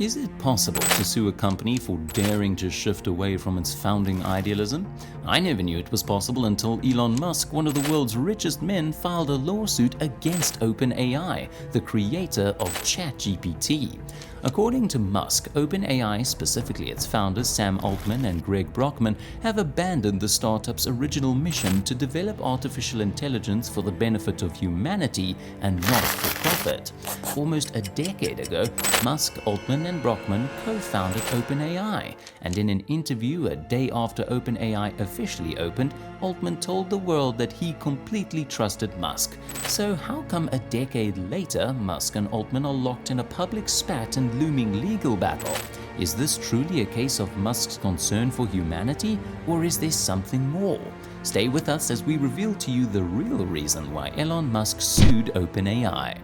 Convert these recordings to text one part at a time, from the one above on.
Is it possible to sue a company for daring to shift away from its founding idealism? I never knew it was possible until Elon Musk, one of the world's richest men, filed a lawsuit against OpenAI, the creator of ChatGPT. According to Musk, OpenAI, specifically its founders Sam Altman and Greg Brockman, have abandoned the startup's original mission to develop artificial intelligence for the benefit of humanity and not for profit. Almost a decade ago, Musk, Altman and Brockman co-founded OpenAI, and in an interview a day after OpenAI officially opened, Altman told the world that he completely trusted Musk. So how come a decade later, Musk and Altman are locked in a public spat and looming legal battle? Is this truly a case of Musk's concern for humanity, or is there something more? Stay with us as we reveal to you the real reason why Elon Musk sued OpenAI.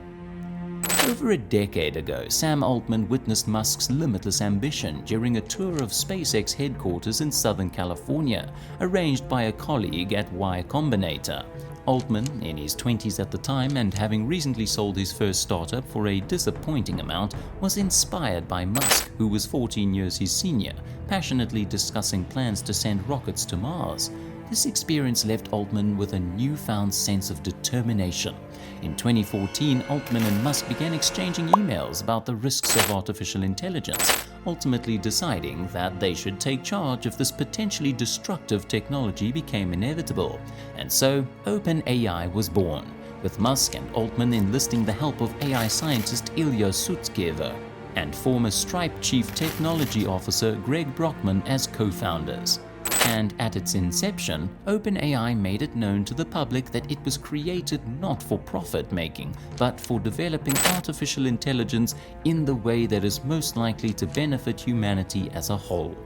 Over a decade ago, Sam Altman witnessed Musk's limitless ambition during a tour of SpaceX headquarters in Southern California, arranged by a colleague at Y Combinator. Altman, in his 20s at the time and having recently sold his first startup for a disappointing amount, was inspired by Musk, who was 14 years his senior, passionately discussing plans to send rockets to Mars. This experience left Altman with a newfound sense of determination. In 2014, Altman and Musk began exchanging emails about the risks of artificial intelligence, ultimately deciding that they should take charge if this potentially destructive technology became inevitable. And so, OpenAI was born, with Musk and Altman enlisting the help of AI scientist Ilya Sutskever and former Stripe Chief Technology Officer Greg Brockman as co-founders. And at its inception, OpenAI made it known to the public that it was created not for profit making, but for developing artificial intelligence in the way that is most likely to benefit humanity as a whole.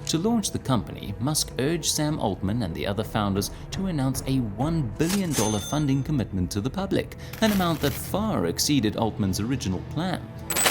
To launch the company, Musk urged Sam Altman and the other founders to announce a $1 billion funding commitment to the public, an amount that far exceeded Altman's original plan.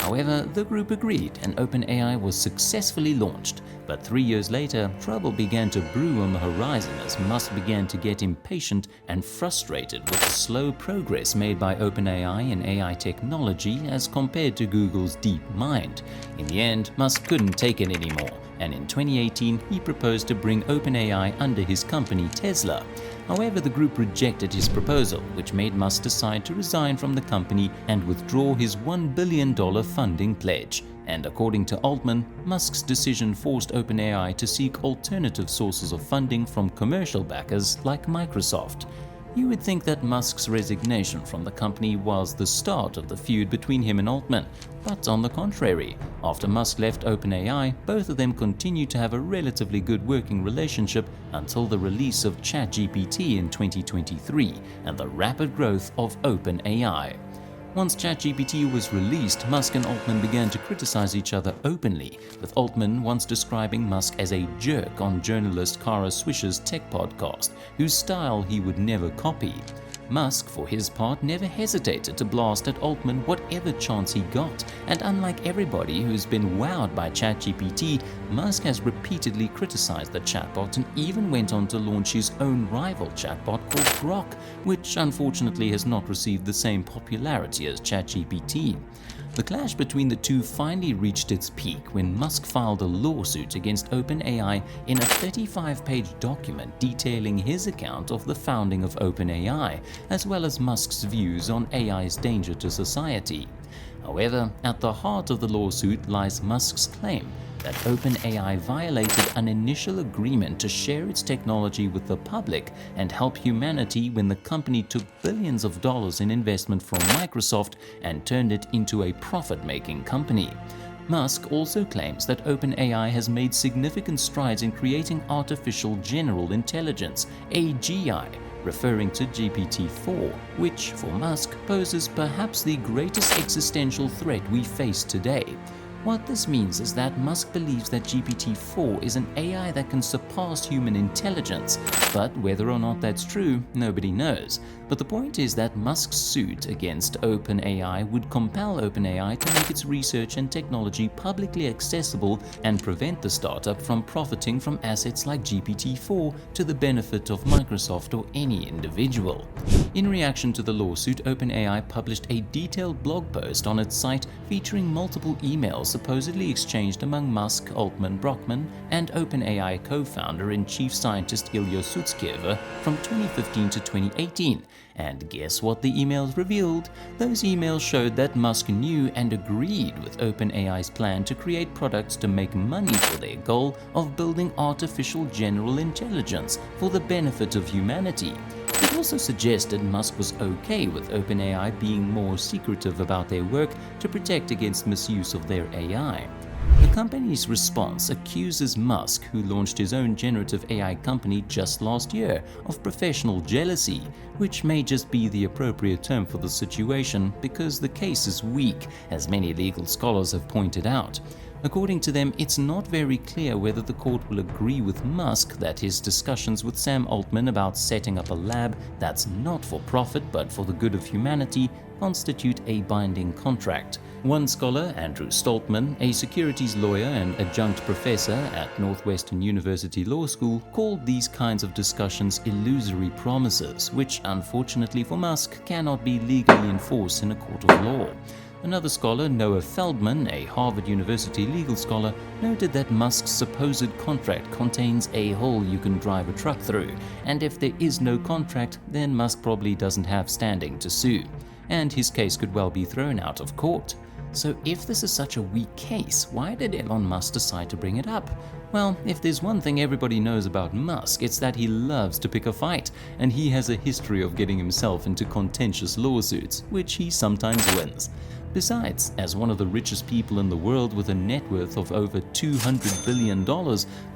However, the group agreed and OpenAI was successfully launched. But 3 years later, trouble began to brew on the horizon as Musk began to get impatient and frustrated with the slow progress made by OpenAI in AI technology as compared to Google's DeepMind. In the end, Musk couldn't take it anymore, and in 2018 he proposed to bring OpenAI under his company Tesla. However, the group rejected his proposal, which made Musk decide to resign from the company and withdraw his $1 billion funding pledge. And according to Altman, Musk's decision forced OpenAI to seek alternative sources of funding from commercial backers like Microsoft. You would think that Musk's resignation from the company was the start of the feud between him and Altman, but on the contrary, after Musk left OpenAI, both of them continued to have a relatively good working relationship until the release of ChatGPT in 2023 and the rapid growth of OpenAI. Once ChatGPT was released, Musk and Altman began to criticize each other openly, with Altman once describing Musk as a jerk on journalist Kara Swisher's tech podcast, whose style he would never copy. Musk, for his part, never hesitated to blast at Altman whatever chance he got, and unlike everybody who's been wowed by ChatGPT, Musk has repeatedly criticized the chatbot and even went on to launch his own rival chatbot called Grok, which unfortunately has not received the same popularity as ChatGPT. The clash between the two finally reached its peak when Musk filed a lawsuit against OpenAI in a 35-page document detailing his account of the founding of OpenAI, as well as Musk's views on AI's danger to society. However, at the heart of the lawsuit lies Musk's claim that OpenAI violated an initial agreement to share its technology with the public and help humanity when the company took billions of dollars in investment from Microsoft and turned it into a profit-making company. Musk also claims that OpenAI has made significant strides in creating artificial general intelligence, AGI, referring to GPT-4, which, for Musk, poses perhaps the greatest existential threat we face today. What this means is that Musk believes that GPT-4 is an AI that can surpass human intelligence, but whether or not that's true, nobody knows. But the point is that Musk's suit against OpenAI would compel OpenAI to make its research and technology publicly accessible and prevent the startup from profiting from assets like GPT-4 to the benefit of Microsoft or any individual. In reaction to the lawsuit, OpenAI published a detailed blog post on its site featuring multiple emails supposedly exchanged among Musk, Altman, Brockman, and OpenAI co-founder and chief scientist Ilya Sutskever from 2015 to 2018. And guess what the emails revealed? Those emails showed that Musk knew and agreed with OpenAI's plan to create products to make money for their goal of building artificial general intelligence for the benefit of humanity. It also suggested Musk was okay with OpenAI being more secretive about their work to protect against misuse of their AI. The company's response accuses Musk, who launched his own generative AI company just last year, of professional jealousy, which may just be the appropriate term for the situation because the case is weak, as many legal scholars have pointed out. According to them, it's not very clear whether the court will agree with Musk that his discussions with Sam Altman about setting up a lab that's not for profit but for the good of humanity constitute a binding contract. One scholar, Andrew Stoltman, a securities lawyer and adjunct professor at Northwestern University Law School, called these kinds of discussions illusory promises, which unfortunately for Musk cannot be legally enforced in a court of law. Another scholar, Noah Feldman, a Harvard University legal scholar, noted that Musk's supposed contract contains a hole you can drive a truck through, and if there is no contract, then Musk probably doesn't have standing to sue, and his case could well be thrown out of court. So if this is such a weak case, why did Elon Musk decide to bring it up? Well, if there's one thing everybody knows about Musk, it's that he loves to pick a fight, and he has a history of getting himself into contentious lawsuits, which he sometimes wins. Besides, as one of the richest people in the world with a net worth of over $200 billion,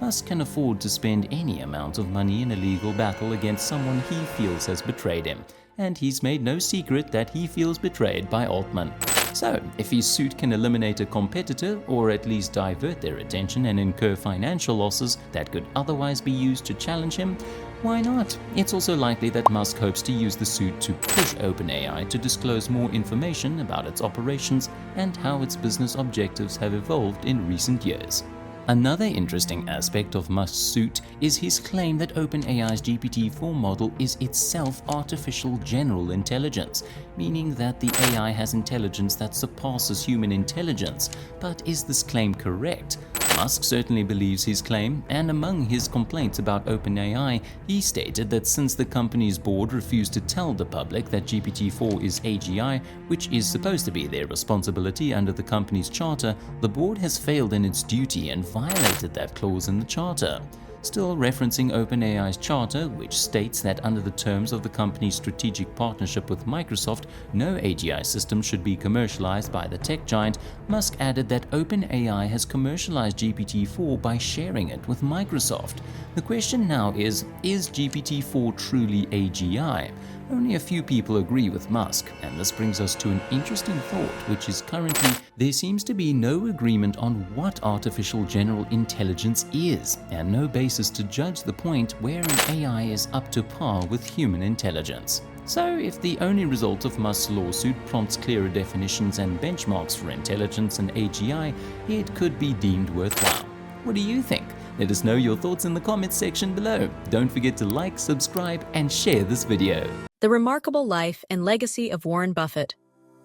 Musk can afford to spend any amount of money in a legal battle against someone he feels has betrayed him. And he's made no secret that he feels betrayed by Altman. So, if his suit can eliminate a competitor, or at least divert their attention and incur financial losses that could otherwise be used to challenge him, why not? It's also likely that Musk hopes to use the suit to push OpenAI to disclose more information about its operations and how its business objectives have evolved in recent years. Another interesting aspect of Musk's suit is his claim that OpenAI's GPT-4 model is itself artificial general intelligence, meaning that the AI has intelligence that surpasses human intelligence. But is this claim correct? Musk certainly believes his claim, and among his complaints about OpenAI, he stated that since the company's board refused to tell the public that GPT-4 is AGI, which is supposed to be their responsibility under the company's charter, the board has failed in its duty and violated that clause in the charter. Still referencing OpenAI's charter, which states that under the terms of the company's strategic partnership with Microsoft, no AGI system should be commercialized by the tech giant, Musk added that OpenAI has commercialized GPT-4 by sharing it with Microsoft. The question now is GPT-4 truly AGI? Only a few people agree with Musk, and this brings us to an interesting thought, which is currently there seems to be no agreement on what artificial general intelligence is, and no basis to judge the point where an AI is up to par with human intelligence. So, if the only result of Musk's lawsuit prompts clearer definitions and benchmarks for intelligence and AGI, it could be deemed worthwhile. What do you think? Let us know your thoughts in the comments section below. Don't forget to like, subscribe, and share this video. The Remarkable Life and Legacy of Warren Buffett.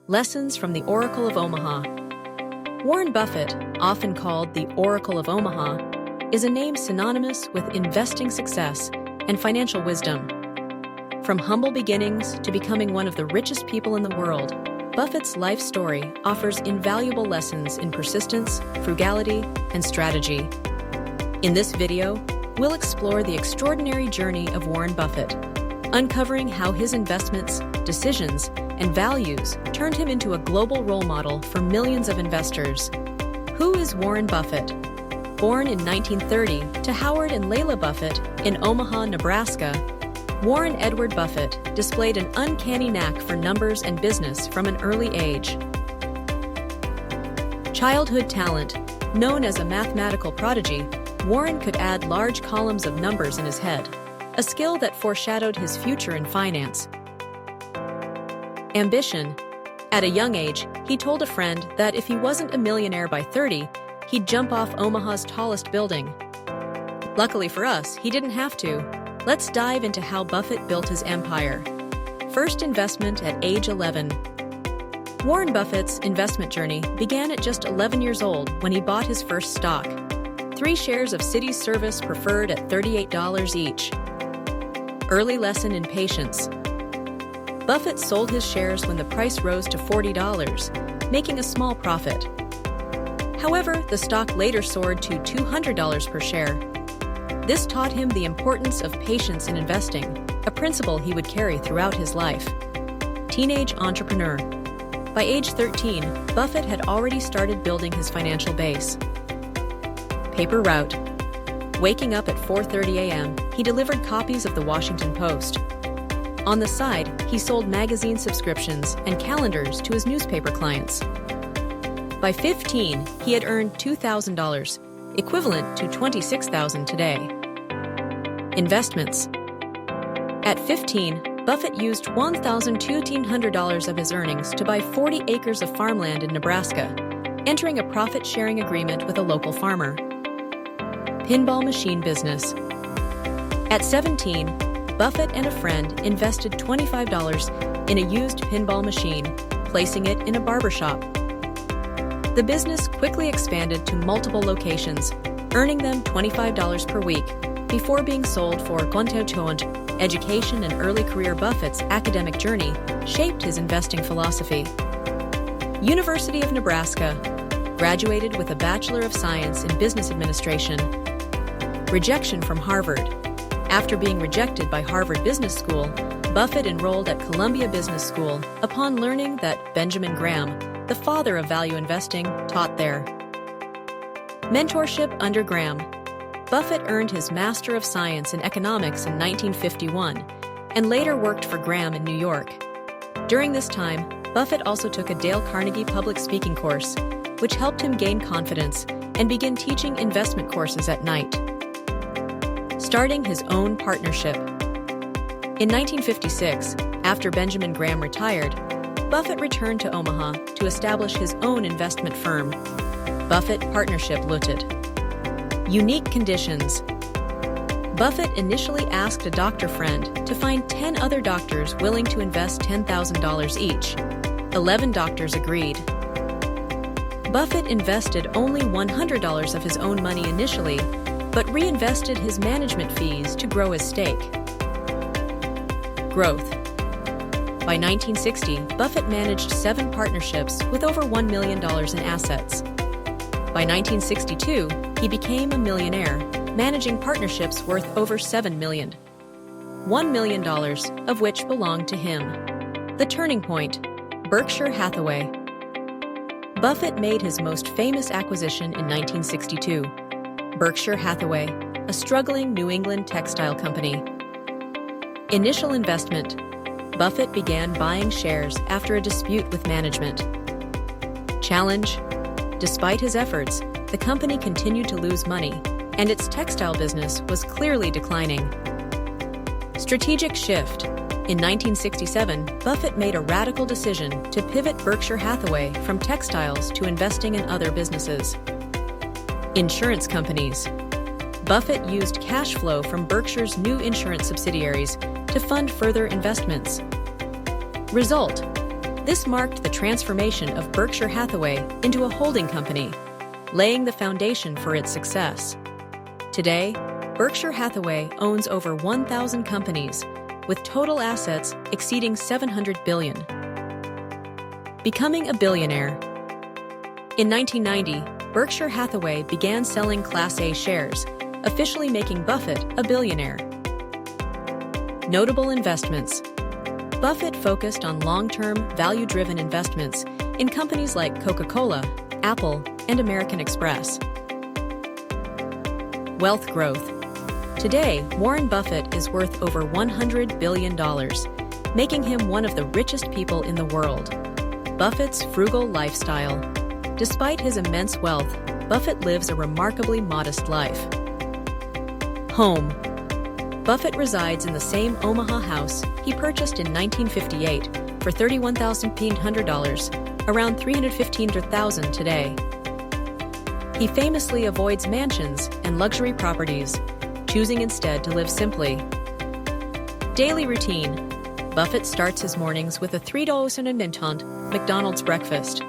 Lessons from the Oracle of Omaha. Warren Buffett, often called the Oracle of Omaha, is a name synonymous with investing success and financial wisdom. From humble beginnings to becoming one of the richest people in the world, Buffett's life story offers invaluable lessons in persistence, frugality, and strategy. In this video, we'll explore the extraordinary journey of Warren Buffett, uncovering how his investments, decisions, and values turned him into a global role model for millions of investors. Who is Warren Buffett? Born in 1930 to Howard and Layla Buffett in Omaha, Nebraska, Warren Edward Buffett displayed an uncanny knack for numbers and business from an early age. Childhood talent. Known as a mathematical prodigy, Warren could add large columns of numbers in his head, a skill that foreshadowed his future in finance. Ambition. At a young age, he told a friend that if he wasn't a millionaire by 30, he'd jump off Omaha's tallest building. Luckily for us, he didn't have to. Let's dive into how Buffett built his empire. First investment at age 11. Warren Buffett's investment journey began at just 11 years old when he bought his first stock, 3 shares of Citi Service Preferred at $38 each. Early lesson in patience. Buffett sold his shares when the price rose to $40, making a small profit. However, the stock later soared to $200 per share. This taught him the importance of patience in investing, a principle he would carry throughout his life. Teenage entrepreneur. By age 13, Buffett had already started building his financial base. Paper route. Waking up at 4:30 a.m., he delivered copies of the Washington Post. On the side, he sold magazine subscriptions and calendars to his newspaper clients. By 15, he had earned $2,000, equivalent to $26,000 today. Investments. At 15, Buffett used $1,200 of his earnings to buy 40 acres of farmland in Nebraska, entering a profit-sharing agreement with a local farmer. Pinball machine business. At 17, Buffett and a friend invested $25 in a used pinball machine, placing it in a barbershop. The business quickly expanded to multiple locations, earning them $25 per week before being sold for $1,000. Education and early career. Buffett's academic journey shaped his investing philosophy. University of Nebraska. Graduated with a Bachelor of Science in Business Administration. Rejection from Harvard. After being rejected by Harvard Business School, Buffett enrolled at Columbia Business School upon learning that Benjamin Graham, the father of value investing, taught there. Mentorship under Graham. Buffett earned his Master of Science in Economics in 1951 and later worked for Graham in New York. During this time, Buffett also took a Dale Carnegie public speaking course, which helped him gain confidence and begin teaching investment courses at night. Starting his own partnership. In 1956, after Benjamin Graham retired, Buffett returned to Omaha to establish his own investment firm, Buffett Partnership Limited. Unique conditions. Buffett initially asked a doctor friend to find 10 other doctors willing to invest $10,000 each. 11 doctors agreed. Buffett invested only $100 of his own money initially, but reinvested his management fees to grow his stake. Growth. By 1960, Buffett managed 7 partnerships with over $1 million in assets. By 1962, he became a millionaire, managing partnerships worth over $7 million. $1 million of which belonged to him. The turning point, Berkshire Hathaway. Buffett made his most famous acquisition in 1962. Berkshire Hathaway, a struggling New England textile company. Initial investment. Buffett began buying shares after a dispute with management. Challenge. Despite his efforts, the company continued to lose money, and its textile business was clearly declining. Strategic shift. In 1967, Buffett made a radical decision to pivot Berkshire Hathaway from textiles to investing in other businesses. Insurance companies. Buffett used cash flow from Berkshire's new insurance subsidiaries to fund further investments. Result. This marked the transformation of Berkshire Hathaway into a holding company, laying the foundation for its success. Today, Berkshire Hathaway owns over 1,000 companies, with total assets exceeding $700 billion. Becoming a billionaire. In 1990, Berkshire Hathaway began selling Class A shares, officially making Buffett a billionaire. Notable investments. Buffett focused on long-term, value-driven investments in companies like Coca-Cola, Apple, and American Express. Wealth growth. Today, Warren Buffett is worth over $100 billion, making him one of the richest people in the world. Buffett's frugal lifestyle. Despite his immense wealth, Buffett lives a remarkably modest life. Home. Buffett resides in the same Omaha house he purchased in 1958 for $31,500, around $315,000 today. He famously avoids mansions and luxury properties, choosing instead to live simply. Daily routine. Buffett starts his mornings with a $3 and a minton McDonald's breakfast.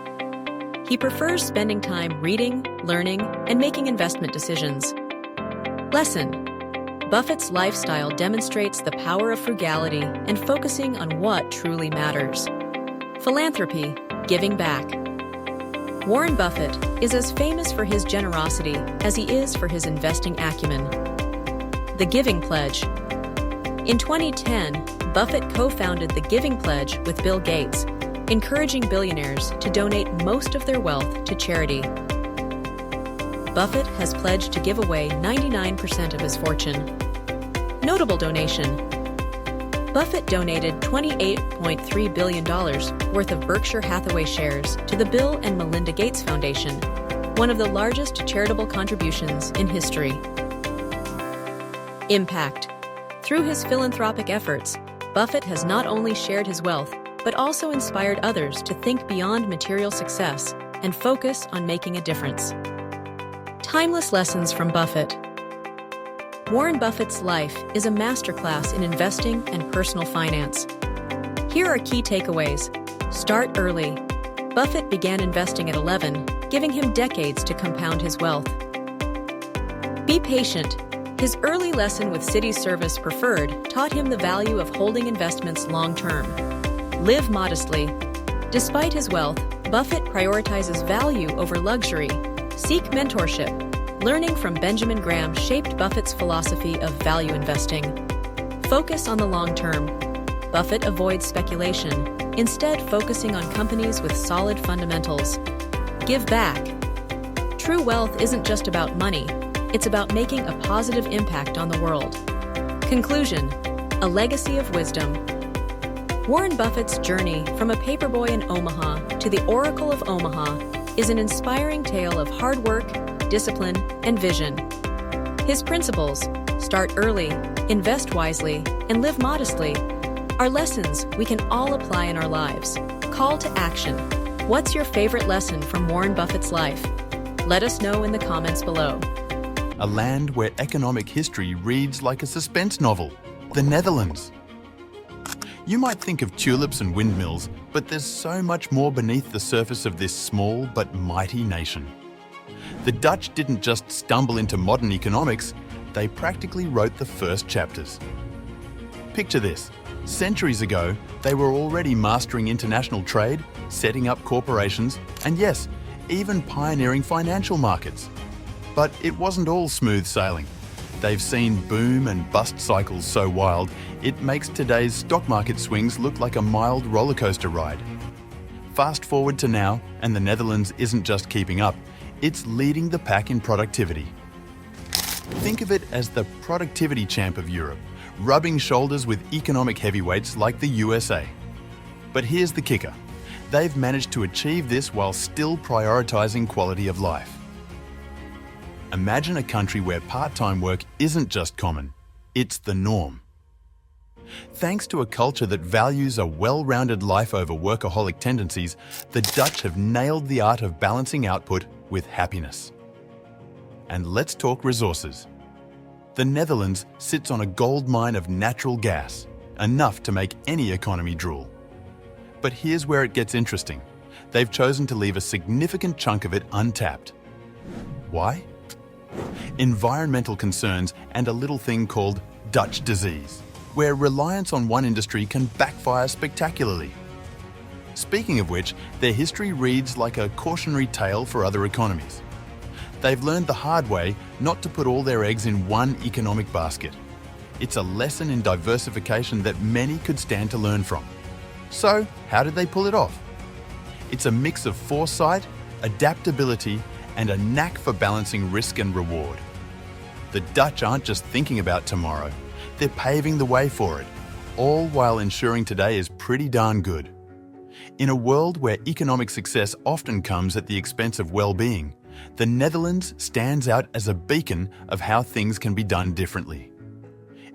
He prefers spending time reading, learning, and making investment decisions. Lesson: Buffett's lifestyle demonstrates the power of frugality and focusing on what truly matters. Philanthropy, giving back. Warren Buffett is as famous for his generosity as he is for his investing acumen. The Giving Pledge. In 2010, Buffett co-founded the Giving Pledge with Bill Gates, encouraging billionaires to donate most of their wealth to charity. Buffett has pledged to give away 99% of his fortune. Notable donation. Buffett donated $28.3 billion worth of Berkshire Hathaway shares to the Bill and Melinda Gates Foundation, one of the largest charitable contributions in history. Impact. Through his philanthropic efforts, Buffett has not only shared his wealth, but also inspired others to think beyond material success and focus on making a difference. Timeless lessons from Buffett. Warren Buffett's life is a masterclass in investing and personal finance. Here are key takeaways. Start early. Buffett began investing at 11, giving him decades to compound his wealth. Be patient. His early lesson with Citi Service Preferred taught him the value of holding investments long-term. Live modestly. Despite his wealth, Buffett prioritizes value over luxury. Seek mentorship. Learning from Benjamin Graham shaped Buffett's philosophy of value investing. Focus on the long term. Buffett avoids speculation, instead focusing on companies with solid fundamentals. Give back. True wealth isn't just about money, it's about making a positive impact on the world. Conclusion: a legacy of wisdom. Warren Buffett's journey from a paperboy in Omaha to the Oracle of Omaha is an inspiring tale of hard work, discipline, and vision. His principles, start early, invest wisely, and live modestly, are lessons we can all apply in our lives. Call to action. What's your favorite lesson from Warren Buffett's life? Let us know in the comments below. A land where economic history reads like a suspense novel, the Netherlands. You might think of tulips and windmills, but there's so much more beneath the surface of this small but mighty nation. The Dutch didn't just stumble into modern economics, they practically wrote the first chapters. Picture this. Centuries ago, they were already mastering international trade, setting up corporations, and yes, even pioneering financial markets. But it wasn't all smooth sailing. They've seen boom and bust cycles so wild, it makes today's stock market swings look like a mild rollercoaster ride. Fast forward to now, and the Netherlands isn't just keeping up, it's leading the pack in productivity. Think of it as the productivity champ of Europe, rubbing shoulders with economic heavyweights like the USA. But here's the kicker. They've managed to achieve this while still prioritizing quality of life. Imagine a country where part-time work isn't just common, it's the norm. Thanks to a culture that values a well-rounded life over workaholic tendencies, the Dutch have nailed the art of balancing output with happiness. And let's talk resources. The Netherlands sits on a gold mine of natural gas, enough to make any economy drool. But here's where it gets interesting. They've chosen to leave a significant chunk of it untapped. Why? Environmental concerns and a little thing called Dutch disease, where reliance on one industry can backfire spectacularly. Speaking of which, their history reads like a cautionary tale for other economies. They've learned the hard way not to put all their eggs in one economic basket. It's a lesson in diversification that many could stand to learn from. So, how did they pull it off? It's a mix of foresight, adaptability, and a knack for balancing risk and reward. The Dutch aren't just thinking about tomorrow, they're paving the way for it, all while ensuring today is pretty darn good. In a world where economic success often comes at the expense of well-being, the Netherlands stands out as a beacon of how things can be done differently.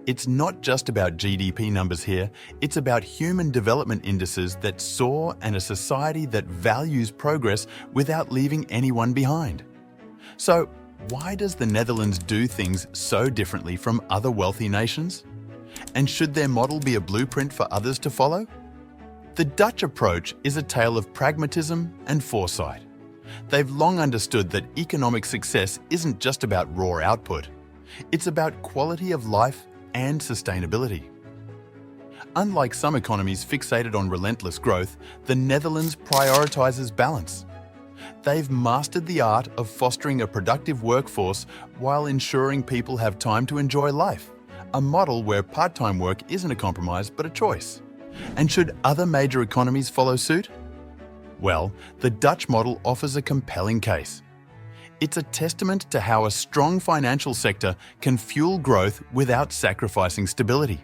It's not just about GDP numbers here, it's about human development indices that soar and a society that values progress without leaving anyone behind. So, why does the Netherlands do things so differently from other wealthy nations? And should their model be a blueprint for others to follow? The Dutch approach is a tale of pragmatism and foresight. They've long understood that economic success isn't just about raw output. It's about quality of life and sustainability. Unlike some economies fixated on relentless growth, the Netherlands prioritizes balance. They've mastered the art of fostering a productive workforce while ensuring people have time to enjoy life, a model where part-time work isn't a compromise but a choice. And should other major economies follow suit? Well, the Dutch model offers a compelling case. It's a testament to how a strong financial sector can fuel growth without sacrificing stability.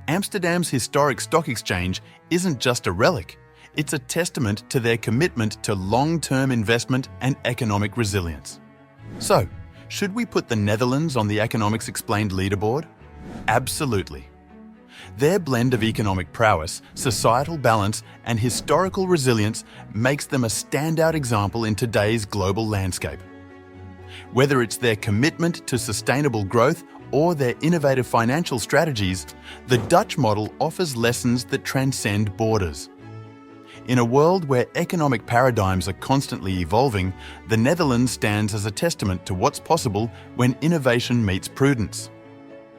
Amsterdam's historic stock exchange isn't just a relic, it's a testament to their commitment to long-term investment and economic resilience. So, should we put the Netherlands on the Economics Explained leaderboard? Absolutely. Their blend of economic prowess, societal balance, and historical resilience makes them a standout example in today's global landscape. Whether it's their commitment to sustainable growth or their innovative financial strategies, the Dutch model offers lessons that transcend borders. In a world where economic paradigms are constantly evolving, the Netherlands stands as a testament to what's possible when innovation meets prudence.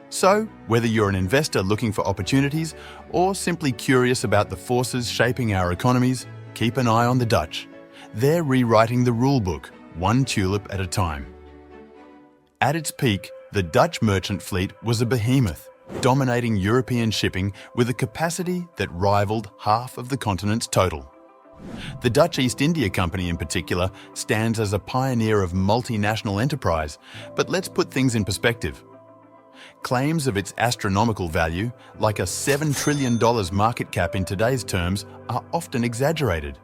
So, whether you're an investor looking for opportunities or simply curious about the forces shaping our economies, keep an eye on the Dutch. They're rewriting the rulebook, one tulip at a time. At its peak, the Dutch merchant fleet was a behemoth, dominating European shipping with a capacity that rivaled half of the continent's total. The Dutch East India Company in particular stands as a pioneer of multinational enterprise, but let's put things in perspective. Claims of its astronomical value, like a $7 trillion market cap in today's terms, are often exaggerated.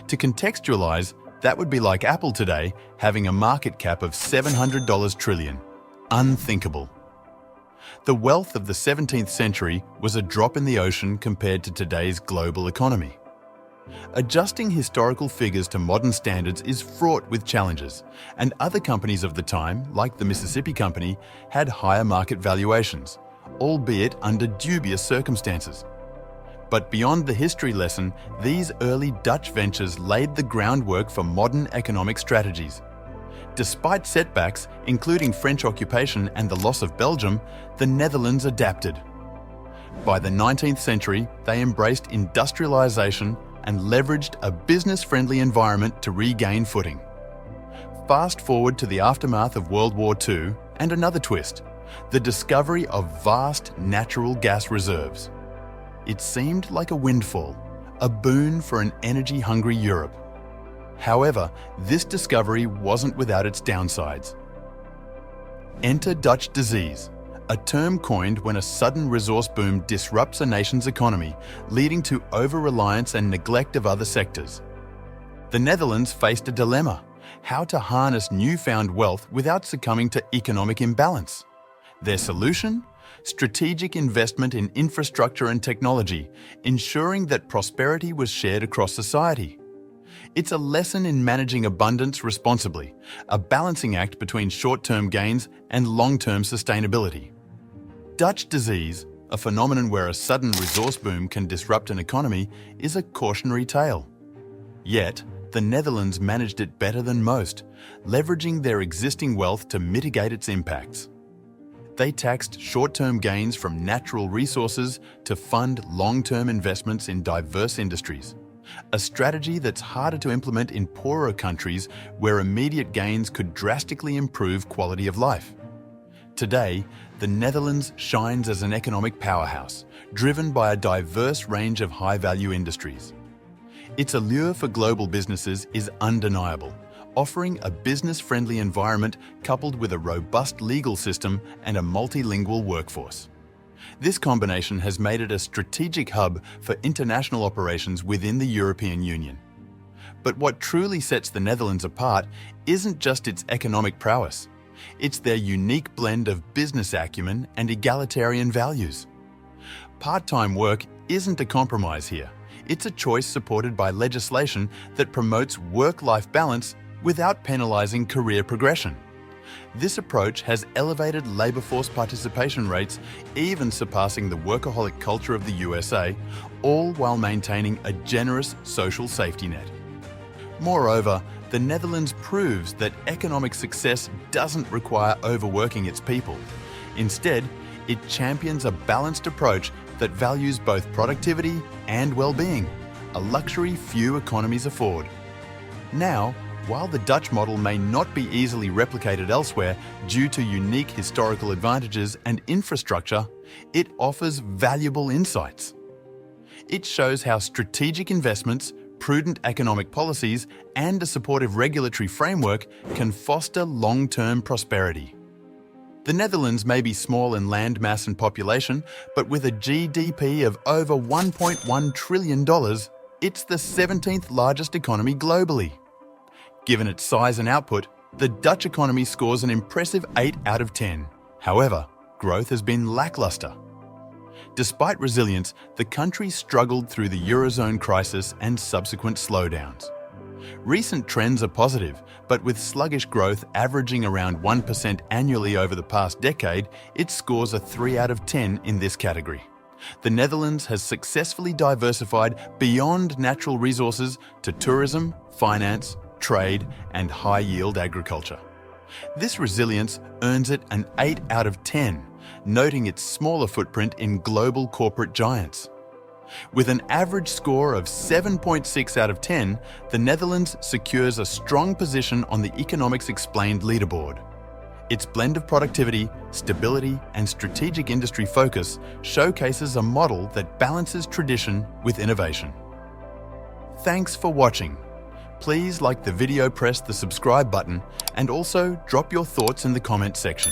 To contextualize, that would be like Apple today having a market cap of $700 trillion. Unthinkable. The wealth of the 17th century was a drop in the ocean compared to today's global economy. Adjusting historical figures to modern standards is fraught with challenges, and other companies of the time, like the Mississippi Company, had higher market valuations, albeit under dubious circumstances. But beyond the history lesson, these early Dutch ventures laid the groundwork for modern economic strategies. Despite setbacks, including French occupation and the loss of Belgium, the Netherlands adapted. By the 19th century, they embraced industrialization and leveraged a business-friendly environment to regain footing. Fast forward to the aftermath of World War II, and another twist, the discovery of vast natural gas reserves. It seemed like a windfall, a boon for an energy-hungry Europe. However, this discovery wasn't without its downsides. Enter Dutch disease, a term coined when a sudden resource boom disrupts a nation's economy, leading to over-reliance and neglect of other sectors. The Netherlands faced a dilemma: how to harness newfound wealth without succumbing to economic imbalance. Their solution? Strategic investment in infrastructure and technology, ensuring that prosperity was shared across society. It's a lesson in managing abundance responsibly, a balancing act between short-term gains and long-term sustainability. Dutch disease, a phenomenon where a sudden resource boom can disrupt an economy, is a cautionary tale. Yet, the Netherlands managed it better than most, leveraging their existing wealth to mitigate its impacts. They taxed short-term gains from natural resources to fund long-term investments in diverse industries, a strategy that's harder to implement in poorer countries where immediate gains could drastically improve quality of life. Today, the Netherlands shines as an economic powerhouse, driven by a diverse range of high-value industries. Its allure for global businesses is undeniable, offering a business-friendly environment coupled with a robust legal system and a multilingual workforce. This combination has made it a strategic hub for international operations within the European Union. But what truly sets the Netherlands apart isn't just its economic prowess. It's their unique blend of business acumen and egalitarian values. Part-time work isn't a compromise here. It's a choice supported by legislation that promotes work-life balance without penalizing career progression. This approach has elevated labour force participation rates, even surpassing the workaholic culture of the USA, all while maintaining a generous social safety net. Moreover, the Netherlands proves that economic success doesn't require overworking its people. Instead, it champions a balanced approach that values both productivity and well-being, a luxury few economies afford. Now, while the Dutch model may not be easily replicated elsewhere due to unique historical advantages and infrastructure, it offers valuable insights. It shows how strategic investments, prudent economic policies, and a supportive regulatory framework can foster long-term prosperity. The Netherlands may be small in land mass and population, but with a GDP of over $1.1 trillion, it's the 17th largest economy globally. Given its size and output, the Dutch economy scores an impressive 8 out of 10. However, growth has been lackluster. Despite resilience, the country struggled through the Eurozone crisis and subsequent slowdowns. Recent trends are positive, but with sluggish growth averaging around 1% annually over the past decade, it scores a 3 out of 10 in this category. The Netherlands has successfully diversified beyond natural resources to tourism, finance, trade, and high-yield agriculture. This resilience earns it an 8 out of 10, noting its smaller footprint in global corporate giants. With an average score of 7.6 out of 10, the Netherlands secures a strong position on the Economics Explained leaderboard. Its blend of productivity, stability, and strategic industry focus showcases a model that balances tradition with innovation. Thanks for watching. Please like the video, press the subscribe button, and also drop your thoughts in the comment section.